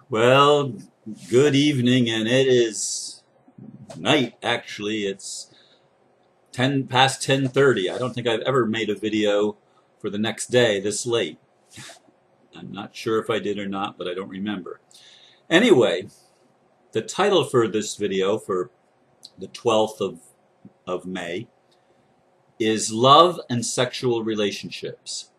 Well, good evening, and it is night, actually. It's 10 past 10:30. I don't think I've ever made a video for the next day this late. I'm not sure if I did or not, but I don't remember. Anyway, the title for this video for the 12th of May is Love and Sexual Relationships.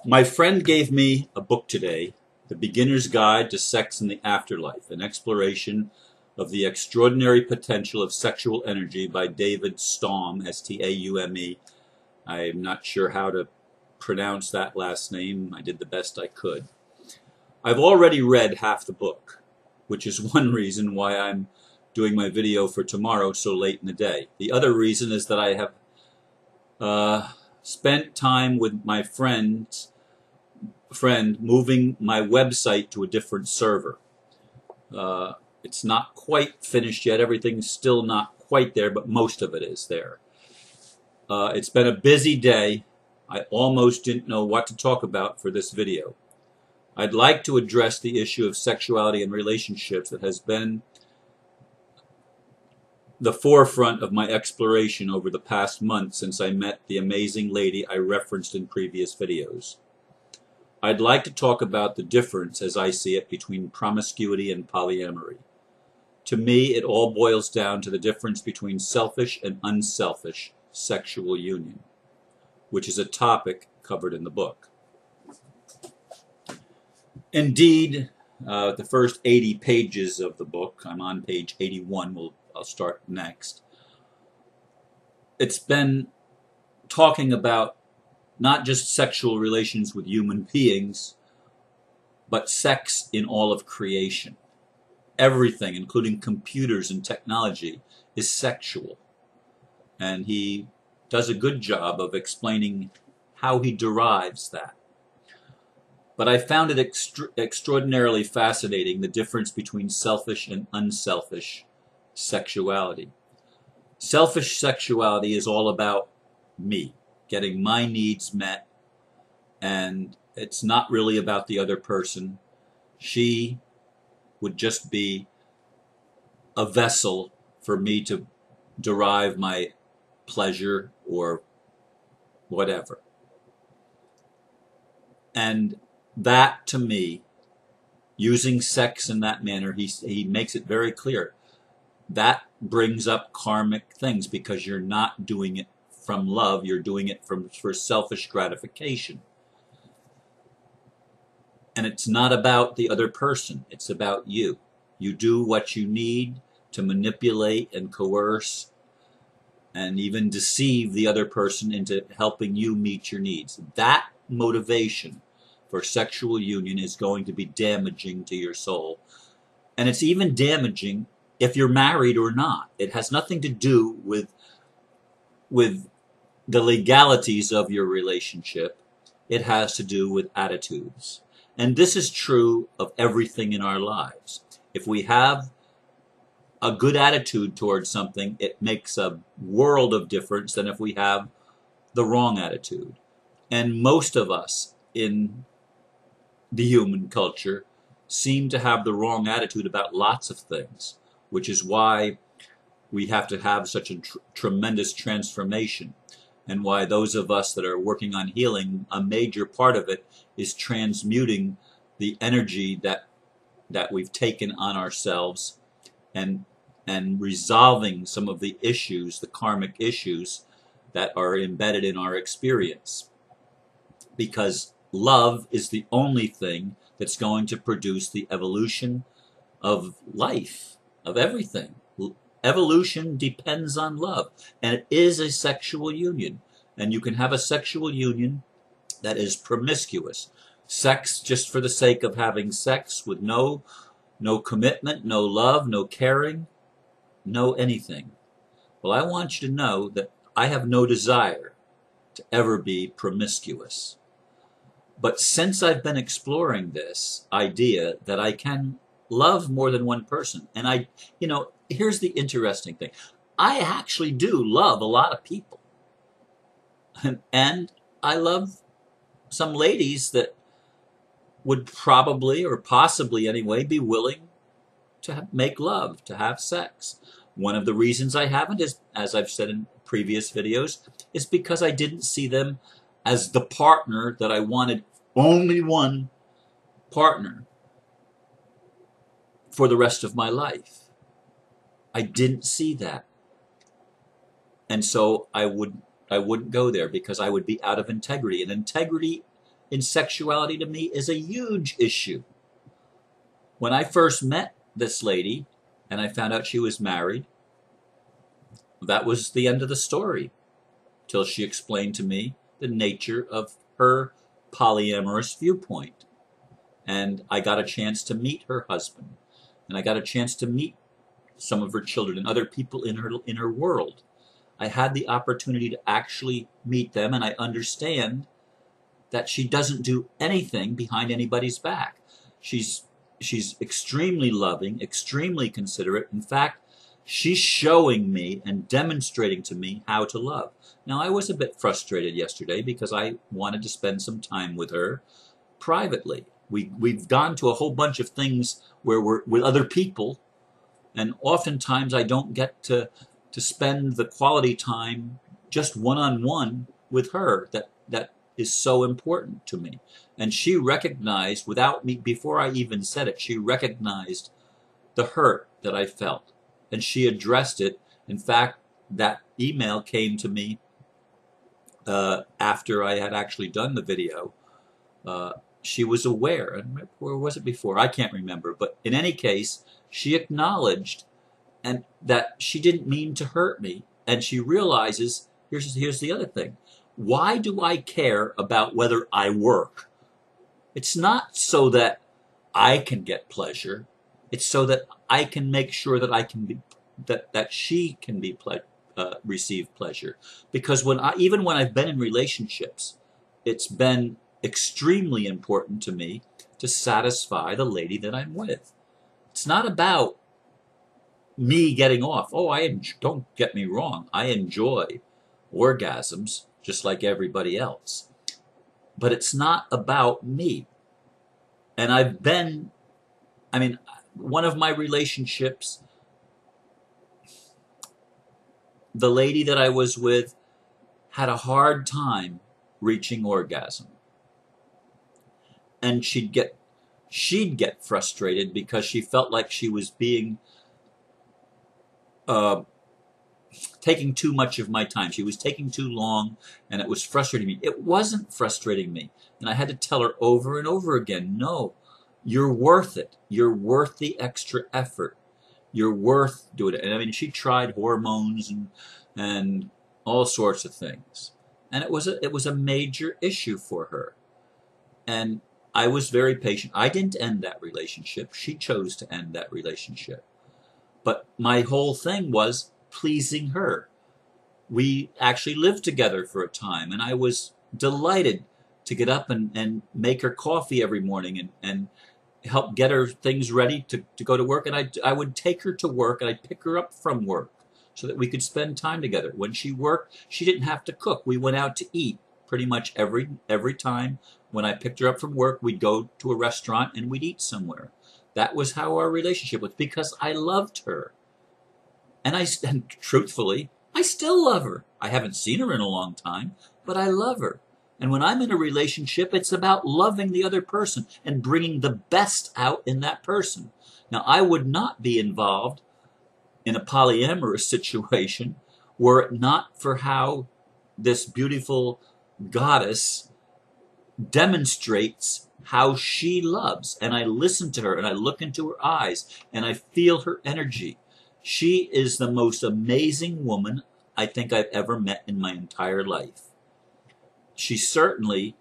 My friend gave me a book today, The Beginner's Guide to Sex in the Afterlife, an exploration of the extraordinary potential of sexual energy by David Staume, S-T-A-U-M-E. I'm not sure how to pronounce that last name. I did the best I could. I've already read half the book, which is one reason why I'm doing my video for tomorrow so late in the day. The other reason is that I have spent time with my friend moving my website to a different server. It's not quite finished yet. Everything's still not quite there, but most of it is there. It's been a busy day. I almost didn't know what to talk about for this video. I'd like to address the issue of sexuality and relationships that has been the forefront of my exploration over the past month since I met the amazing lady I referenced in previous videos. I'd like to talk about the difference, as I see it, between promiscuity and polyamory. To me, it all boils down to the difference between selfish and unselfish sexual union, which is a topic covered in the book. Indeed, the first 80 pages of the book, I'm on page 81, I'll start next. It's been talking about not just sexual relations with human beings, but sex in all of creation. Everything, including computers and technology, is sexual. And he does a good job of explaining how he derives that. But I found it extraordinarily fascinating, the difference between selfish and unselfish sexuality. Selfish sexuality is all about me, getting my needs met, and it's not really about the other person. She would just be a vessel for me to derive my pleasure or whatever. And that, to me, using sex in that manner, he makes it very clear, that brings up karmic things because you're not doing it from love, you're doing it for selfish gratification. And it's not about the other person, it's about you. You do what you need to manipulate and coerce and even deceive the other person into helping you meet your needs. That motivation for sexual union is going to be damaging to your soul. And it's even damaging if you're married or not. It has nothing to do with the legalities of your relationship. It has to do with attitudes. And this is true of everything in our lives. If we have a good attitude towards something, it makes a world of difference than if we have the wrong attitude. And most of us in the human culture seem to have the wrong attitude about lots of things, which is why we have to have such a tremendous transformation, and why those of us that are working on healing, a major part of it is transmuting the energy that we've taken on ourselves and resolving some of the issues, the karmic issues that are embedded in our experience. Because love is the only thing that's going to produce the evolution of life, of everything. Evolution depends on love, and it is a sexual union. And you can have a sexual union that is promiscuous. Sex just for the sake of having sex with no commitment, no love, no caring, no anything. Well, I want you to know that I have no desire to ever be promiscuous. But since I've been exploring this idea that I can love more than one person, and here's the interesting thing. I actually do love a lot of people. And I love some ladies that would probably, or possibly anyway, be willing to make love, to have sex. One of the reasons I haven't is, as I've said in previous videos, is because I didn't see them as the partner that I wanted, only one partner for the rest of my life. I didn't see that. And so I wouldn't go there because I would be out of integrity. And integrity in sexuality to me is a huge issue. When I first met this lady and I found out she was married, that was the end of the story, till she explained to me the nature of her polyamorous viewpoint. And I got a chance to meet her husband, and I got a chance to meet some of her children and other people in her world. I had the opportunity to actually meet them, and I understand that she doesn't do anything behind anybody's back. She's extremely loving, extremely considerate. In fact, she's showing me and demonstrating to me how to love. Now, I was a bit frustrated yesterday because I wanted to spend some time with her privately. We've gone to a whole bunch of things where we're with other people, and oftentimes I don't get to spend the quality time just one-on-one with her that is so important to me. And she recognized, without me, before I even said it, she recognized the hurt that I felt, and she addressed it. In fact, that email came to me after I had actually done the video. She was aware, or was it before? I can't remember. But in any case, she acknowledged and that she didn't mean to hurt me. And she realizes, here's the other thing. Why do I care about whether I work? It's not so that I can get pleasure. It's so that I can make sure that I can be, that she can be receive pleasure. Because even when I've been in relationships, it's been extremely important to me to satisfy the lady that I'm with. It's not about me getting off. Oh, don't get me wrong. I enjoy orgasms just like everybody else. But it's not about me. And one of my relationships, the lady that I was with had a hard time reaching orgasm. And she'd get frustrated because she felt like she was being taking too much of my time. She was taking too long, and it was frustrating me. It wasn't frustrating me. And I had to tell her over and over again, no, you're worth it. You're worth the extra effort. You're worth doing it. And I mean, she tried hormones and all sorts of things. And it was a major issue for her. And I was very patient. I didn't end that relationship. She chose to end that relationship. But my whole thing was pleasing her. We actually lived together for a time, and I was delighted to get up and make her coffee every morning and help get her things ready to go to work. And I would take her to work, and I'd pick her up from work so that we could spend time together. When she worked, she didn't have to cook. We went out to eat pretty much every time. When I picked her up from work, we'd go to a restaurant and we'd eat somewhere. That was how our relationship was, because I loved her. And truthfully, I still love her. I haven't seen her in a long time, but I love her. And when I'm in a relationship, it's about loving the other person and bringing the best out in that person. Now, I would not be involved in a polyamorous situation were it not for how this beautiful goddess demonstrates how she loves. And I listen to her, and I look into her eyes, and I feel her energy. She is the most amazing woman I think I've ever met in my entire life. She certainly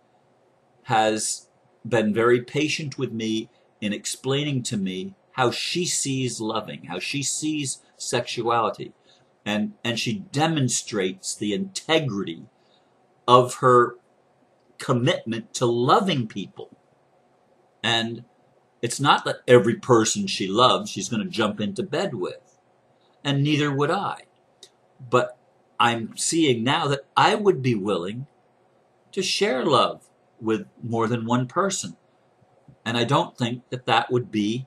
has been very patient with me in explaining to me how she sees loving, how she sees sexuality. And she demonstrates the integrity of her commitment to loving people. And it's not that every person she loves she's going to jump into bed with. And neither would I. But I'm seeing now that I would be willing to share love with more than one person. And I don't think that that would be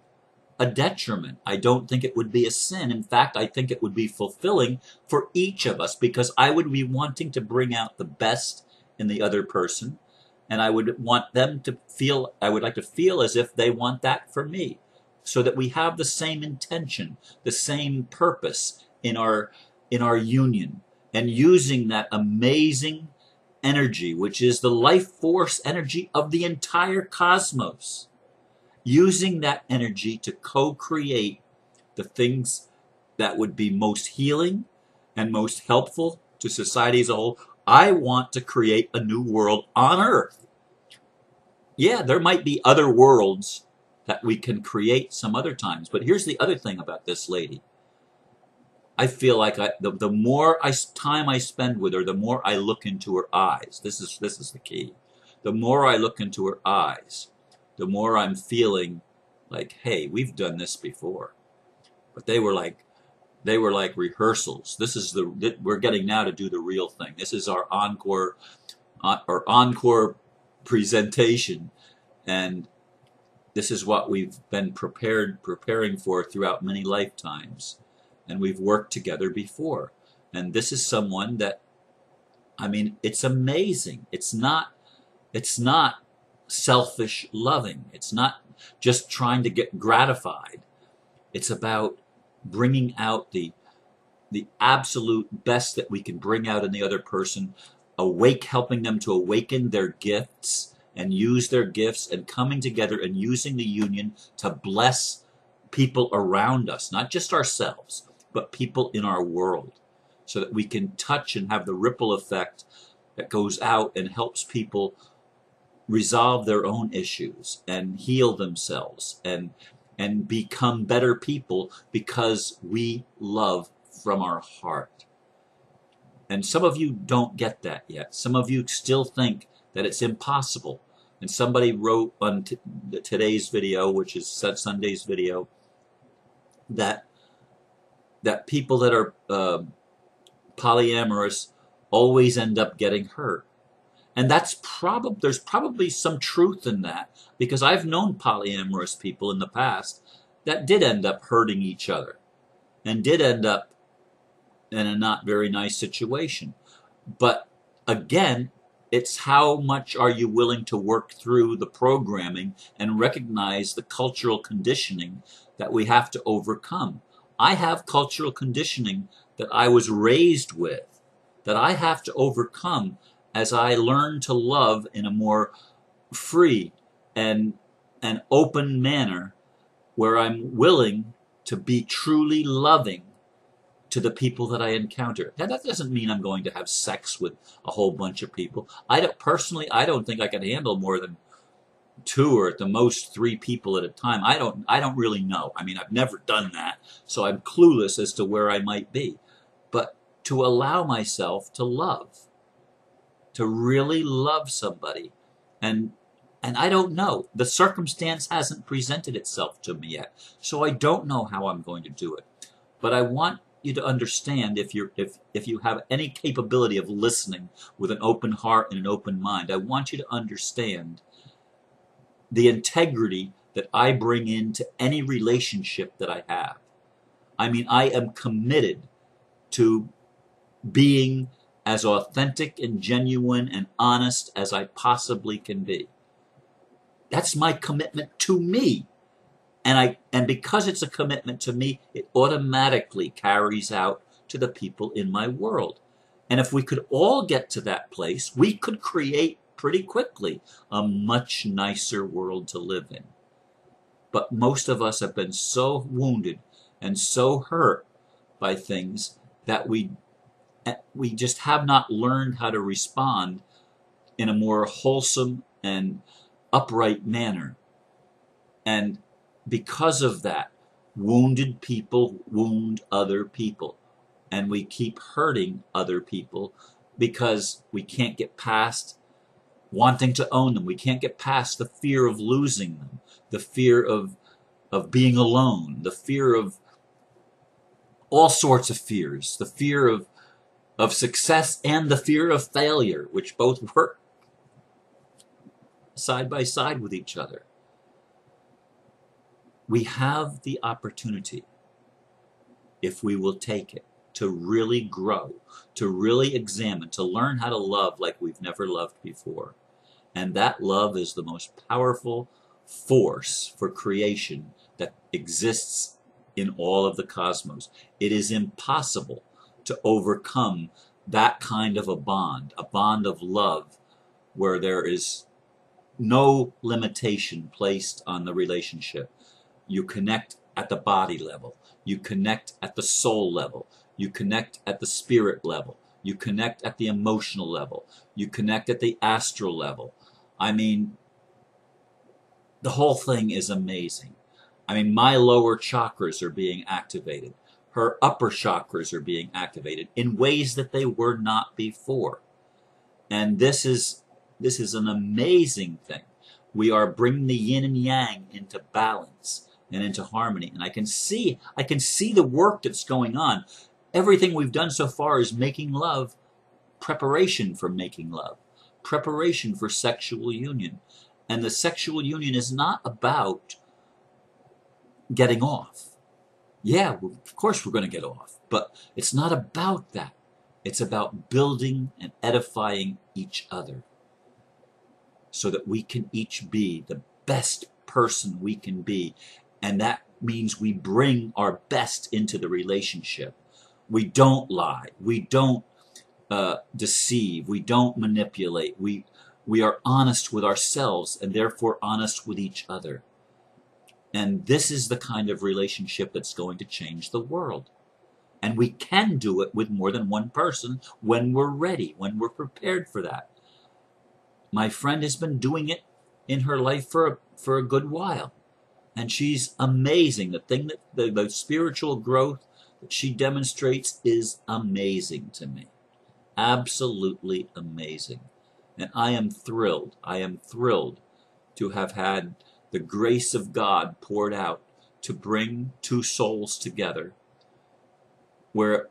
a detriment. I don't think it would be a sin. In fact, I think it would be fulfilling for each of us, because I would be wanting to bring out the best in the other person, and I would want them to feel, I would like to feel as if they want that for me, so that we have the same intention, the same purpose in our union, and using that amazing energy, which is the life force energy of the entire cosmos, using that energy to co-create the things that would be most healing and most helpful to society as a whole. I want to create a new world on Earth. Yeah, there might be other worlds that we can create some other times, but here's the other thing about this lady. I feel like the more time I spend with her, the more I look into her eyes. This is the key. The more I look into her eyes, the more I'm feeling like, hey, we've done this before. But they were like rehearsals. We're getting now to do the real thing. This is our encore presentation, and this is what we've been preparing for throughout many lifetimes, and we've worked together before. And this is someone that, I mean, it's amazing. It's not selfish loving. It's not just trying to get gratified. It's about bringing out the absolute best that we can bring out in the other person, helping them to awaken their gifts and use their gifts, and coming together and using the union to bless people around us, not just ourselves, but people in our world, so that we can touch and have the ripple effect that goes out and helps people resolve their own issues and heal themselves and become better people, because we love from our heart. And some of you don't get that yet. Some of you still think that it's impossible. And somebody wrote on today's video, which is Sunday's video, that people that are polyamorous always end up getting hurt. And there's probably some truth in that, because I've known polyamorous people in the past that did end up hurting each other and did end up in a not very nice situation. But again, it's how much are you willing to work through the programming and recognize the cultural conditioning that we have to overcome. I have cultural conditioning that I was raised with, that I have to overcome as I learn to love in a more free and open manner, where I'm willing to be truly loving to the people that I encounter. Now, that doesn't mean I'm going to have sex with a whole bunch of people. I don't think I can handle more than 2 or at the most 3 people at a time. I don't really know. I mean, I've never done that, so I'm clueless as to where I might be. But to allow myself to love, to really love somebody, and I don't know. The circumstance hasn't presented itself to me yet, so I don't know how I'm going to do it. But I want you to understand, if you have any capability of listening with an open heart and an open mind, I want you to understand the integrity that I bring into any relationship that I have. I mean, I am committed to being as authentic and genuine and honest as I possibly can be. That's my commitment to me. And because it's a commitment to me, it automatically carries out to the people in my world. And if we could all get to that place, we could create pretty quickly a much nicer world to live in. But most of us have been so wounded and so hurt by things that we just have not learned how to respond in a more wholesome and upright manner. And because of that, wounded people wound other people, and we keep hurting other people because we can't get past wanting to own them. We can't get past the fear of losing them, the fear of being alone, the fear of all sorts of fears, the fear of success and the fear of failure, which both work side by side with each other. we have the opportunity, if we will take it, to really grow, to really examine, to learn how to love like we've never loved before. And that love is the most powerful force for creation that exists in all of the cosmos. It is impossible to overcome that kind of a bond of love where there is no limitation placed on the relationship. You connect at the body level. You connect at the soul level. You connect at the spirit level. You connect at the emotional level. You connect at the astral level. I mean, the whole thing is amazing. I mean, my lower chakras are being activated. Her upper chakras are being activated in ways that they were not before. And this is an amazing thing. We are bringing the yin and yang into balance and into harmony. And I can see the work that's going on. Everything we've done so far is making love, preparation for making love, preparation for sexual union. And the sexual union is not about getting off. Yeah, of course we're going to get off, but it's not about that. It's about building and edifying each other so that we can each be the best person we can be. And that means we bring our best into the relationship. We don't lie. We don't deceive. We don't manipulate. We are honest with ourselves and therefore honest with each other. And this is the kind of relationship that's going to change the world. And we can do it with more than one person when we're ready, when we're prepared for that. My friend has been doing it in her life for a good while. And she's amazing. The thing that the spiritual growth that she demonstrates is amazing to me. Absolutely amazing. And I am thrilled. I am thrilled to have had the grace of God poured out to bring two souls together where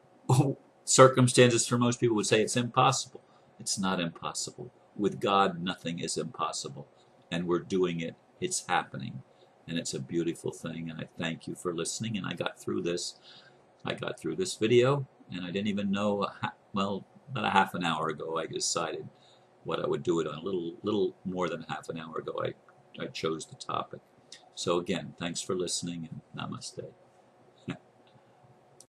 circumstances for most people would say it's impossible. It's not impossible. With God, nothing is impossible. And we're doing it. It's happening. And it's a beautiful thing. And I thank you for listening. And I got through this. I got through this video. And I didn't even know, well, about a half an hour ago, I decided what I would do it on. A little more than half an hour ago, I chose the topic. So again, thanks for listening and namaste.